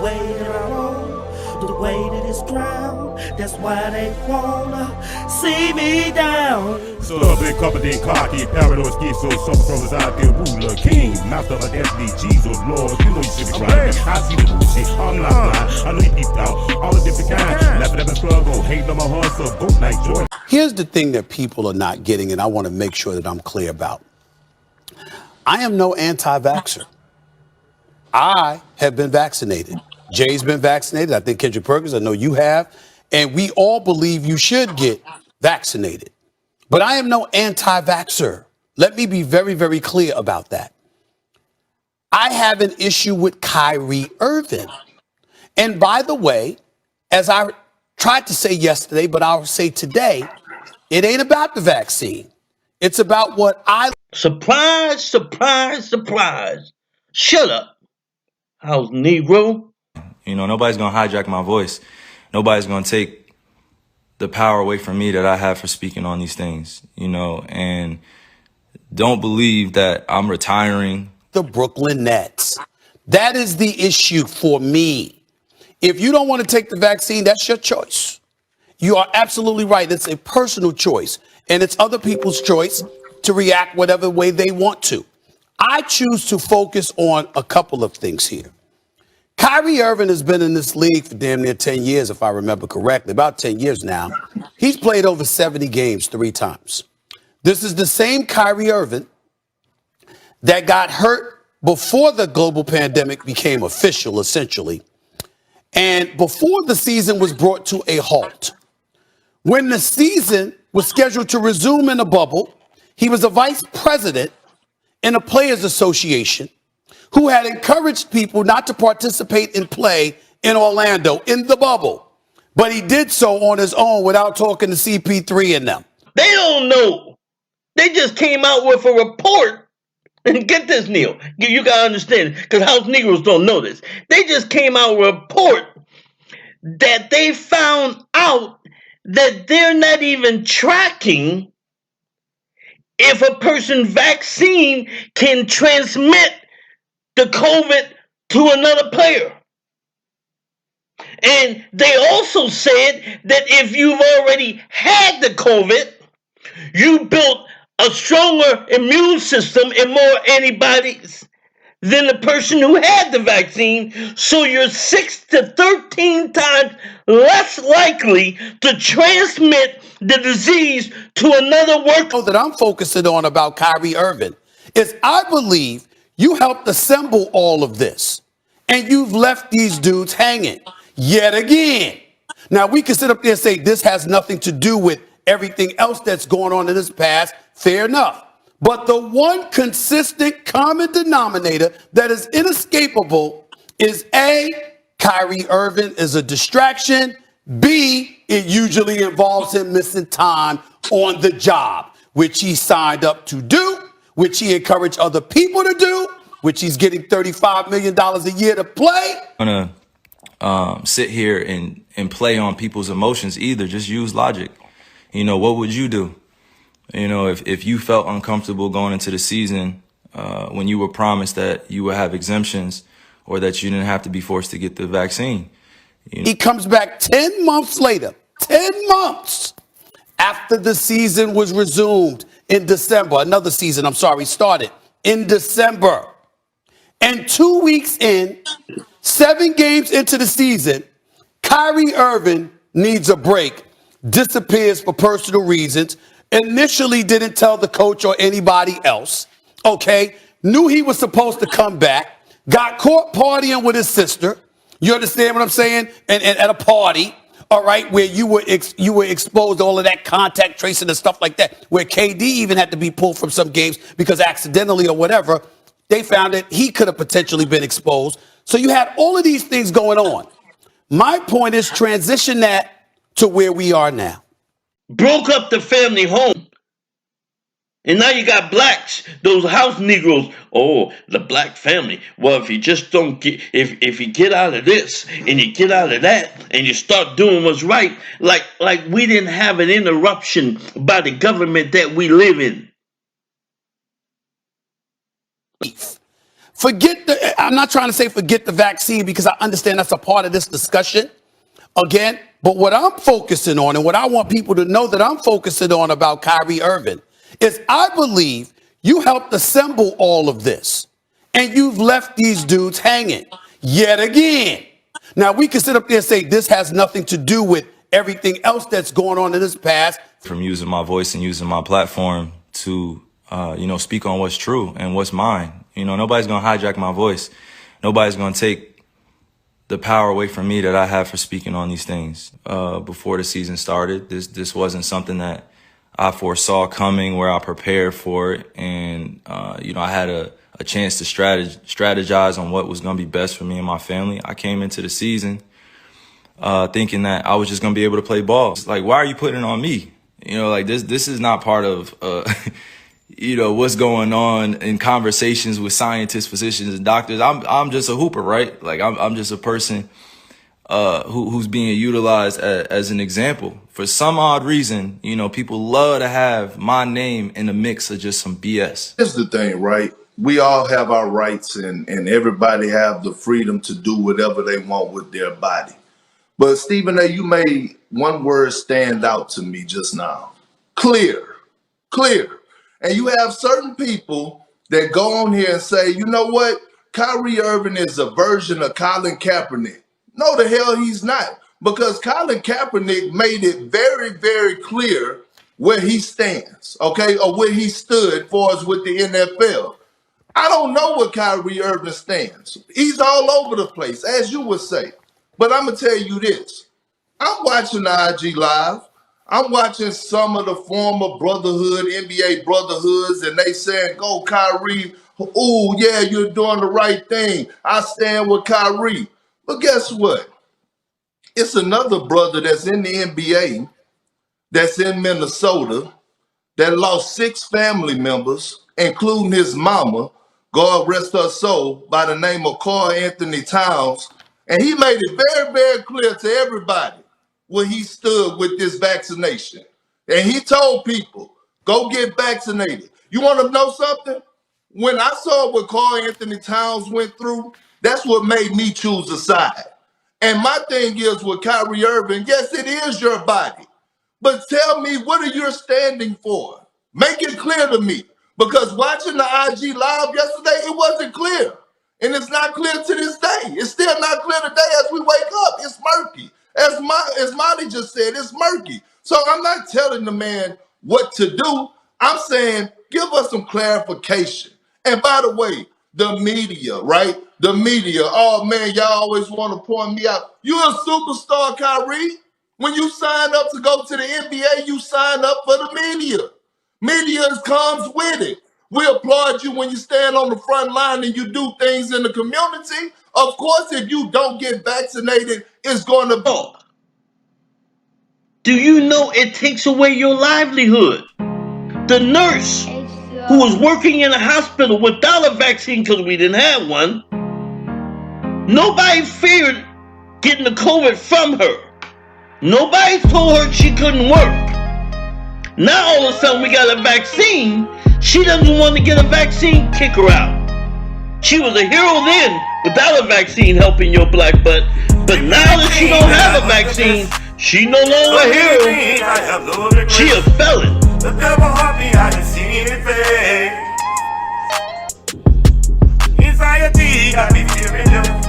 way that I roll, the way that it's drowned. That's why they wanna see me down. Stubborn, confident, cocky, paranoid, schizo, some from out there, ruler, king, master of destiny, Jesus, Lord. You know you should be crying. I see the bullshit, I'm not blind. I know you deep out, all the different kinds. Laughing at my struggle, hating on my hustle, go like joy. Here's the thing that people are not getting, and I want to make sure that I'm clear about. I am no anti-vaxxer. I have been vaccinated. Jay's been vaccinated. I think Kendrick Perkins, I know you have. And we all believe you should get vaccinated. But I am no anti-vaxxer. Let me be very, very clear about that. I have an issue with Kyrie Irving. And by the way, as I tried to say yesterday, but I'll say today, it ain't about the vaccine. It's about what I... Surprise, surprise, surprise. Shut up, house Negro. You know, nobody's going to hijack my voice. Nobody's going to take the power away from me that I have for speaking on these things, you know, and don't believe that I'm retiring. The Brooklyn Nets. That is the issue for me. If you don't want to take the vaccine, that's your choice. You are absolutely right. It's a personal choice, and it's other people's choice to react whatever way they want to. I choose to focus on a couple of things here. Kyrie Irving has been in this league for damn near 10 years, if I remember correctly, about 10 years now. He's played over 70 games 3 times. This is the same Kyrie Irving that got hurt before the global pandemic became official, essentially, and before the season was brought to a halt. When the season was scheduled to resume in a bubble, he was a vice president in a players association who had encouraged people not to participate in play in Orlando in the bubble. But he did so on his own without talking to CP3 and them. They don't know. They just came out with a report. And get this, Neil. You got to understand, because house Negroes don't know this. They just came out with a report that they found out that they're not even tracking if a person's vaccine can transmit the COVID to another player. And they also said that if you've already had the COVID, you built a stronger immune system and more antibodies than the person who had the vaccine, so you're 6 to 13 times less likely to transmit the disease to another worker. That I'm focusing on about Kyrie Irving is I believe you helped assemble all of this, and you've left these dudes hanging yet again. Now, we can sit up there and say this has nothing to do with everything else that's going on in this past. Fair enough. But the one consistent common denominator that is inescapable is A, Kyrie Irving is a distraction. B, it usually involves him missing time on the job, which he signed up to do, which he encouraged other people to do, which he's getting $35 million a year to play. I'm going to sit here and play on people's emotions either. Just use logic. You know, what would you do? You know, if you felt uncomfortable going into the season when you were promised that you would have exemptions or that you didn't have to be forced to get the vaccine. You know? He comes back 10 months later, 10 months after the season was resumed in December. Another season, started in December. And 2 weeks in, 7 games into the season, Kyrie Irving needs a break, disappears for personal reasons, initially didn't tell the coach or anybody else, okay? Knew he was supposed to come back, got caught partying with his sister. You understand what I'm saying? And at a party, all right, where you were exposed to all of that contact tracing and stuff like that, where KD even had to be pulled from some games because accidentally or whatever, they found that he could have potentially been exposed. So you had all of these things going on. My point is transition that to where we are now. Broke up the family home. And now you got blacks, those house Negroes. Oh, the black family. Well, if you just don't get, if you get out of this and you get out of that and you start doing what's right, like we didn't have an interruption by the government that we live in. I'm not trying to say forget the vaccine, because I understand that's a part of this discussion. Again, but what I'm focusing on, and what I want people to know that I'm focusing on about Kyrie Irving, is I believe you helped assemble all of this, and you've left these dudes hanging yet again. Now, we can sit up there and say this has nothing to do with everything else that's going on in this past. From using my voice and using my platform to, speak on what's true and what's mine. Nobody's going to hijack my voice. Nobody's going to take the power away from me that I have for speaking on these things. Before the season started, this wasn't something that I foresaw coming, where I prepared for it. And, I had a chance to strategize on what was going to be best for me and my family. I came into the season thinking that I was just going to be able to play ball. It's like, why are you putting it on me? This is not part of, what's going on in conversations with scientists, physicians, and doctors. I'm just a hooper, right? Like, I'm just a person who's being utilized as an example. For some odd reason, people love to have my name in the mix of just some BS. Here's the thing, right? We all have our rights, and everybody have the freedom to do whatever they want with their body. But Stephen A., you made one word stand out to me just now. Clear. And you have certain people that go on here and say, you know what? Kyrie Irving is a version of Colin Kaepernick. No, the hell he's not. Because Colin Kaepernick made it very, very clear where he stands, okay? Or where he stood for us with the NFL. I don't know where Kyrie Irving stands. He's all over the place, as you would say. But I'm going to tell you this. I'm watching the IG Live. I'm watching some of the former brotherhood, NBA brotherhoods, and they saying, go Kyrie. Oh, yeah, you're doing the right thing. I stand with Kyrie. But guess what? It's another brother that's in the NBA, that's in Minnesota, that lost 6 family members, including his mama, God rest her soul, by the name of Karl Anthony Towns. And he made it very, very clear to everybody where he stood with this vaccination. And he told people, go get vaccinated. You want to know something? When I saw what Karl Anthony Towns went through, that's what made me choose a side. And my thing is with Kyrie Irving, yes, it is your body. But tell me, what are you standing for? Make it clear to me. Because watching the IG Live yesterday, it wasn't clear. And it's not clear to this day. It's still not clear today as we wake up. It's murky. As Molly just said, it's murky. So I'm not telling the man what to do. I'm saying, give us some clarification. And by the way, the media, right? The media, oh man, y'all always want to point me out. You a superstar, Kyrie. When you sign up to go to the NBA, you sign up for the media. Media comes with it. We applaud you when you stand on the front line and you do things in the community. Of course, if you don't get vaccinated, it's going to be. Do you know it takes away your livelihood? The nurse who was working in a hospital without a vaccine because we didn't have one, nobody feared getting the COVID from her. Nobody told her she couldn't work. Now all of a sudden we got a vaccine. She doesn't want to get a vaccine, kick her out. She was a hero then without a vaccine helping your black butt. But now that she don't have a vaccine, she no longer a hero. She a felon. The devil hurt me, I done seen it fade. Anxiety got me fearing everything.